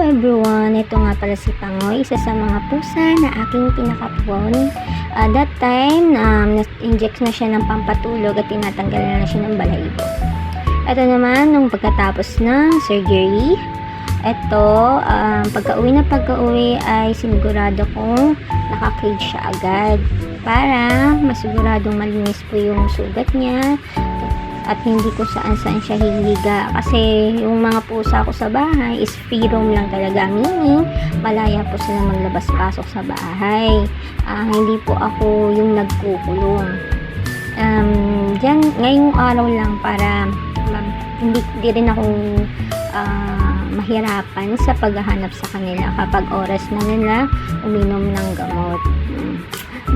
everyone! Ito nga pala si Pangoy, isa sa mga pusa na aking pinakapon. That time, na-inject na siya ng pampatulog at tinatanggal na siya ng balahibo. Ito naman, nung pagkatapos ng surgery, pagka-uwi ay sinigurado kong naka-cage siya agad para masiguradong malinis po yung sugat niya at hindi ko saan siya hiliga, kasi yung mga pusa ko sa bahay is free roam lang talaga, meaning malaya po sila maglabas-pasok sa bahay. Hindi po ako yung nagkukulong. Diyan, ngayong araw lang para hindi rin ako mahirapan sa paghahanap sa kanila kapag oras na nila uminom ng gamot.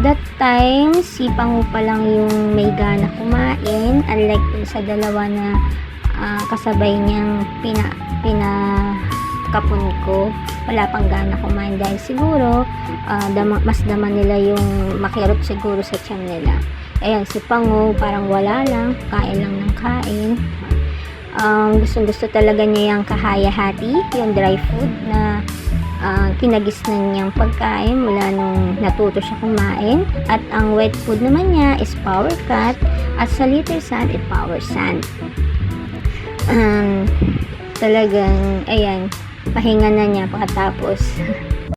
That time, si Pango pa lang yung may gana kumain, unlike sa dalawa na kasabay niyang pinakapon ko. Wala pang gana kumain dahil siguro mas daman nila yung makirot siguro sa tiyan nila. Ayan, si Pango parang wala lang, kain lang ng kain. Gusto talaga niya yung kahaya-hati, yung dry food na kinagisnan niyang pagkain mula nung natuto siya kumain. At ang wet food naman niya is Power Cat, at sa Little Sand is Power Sand. Talagang, ayan, pahinga na niya pagkatapos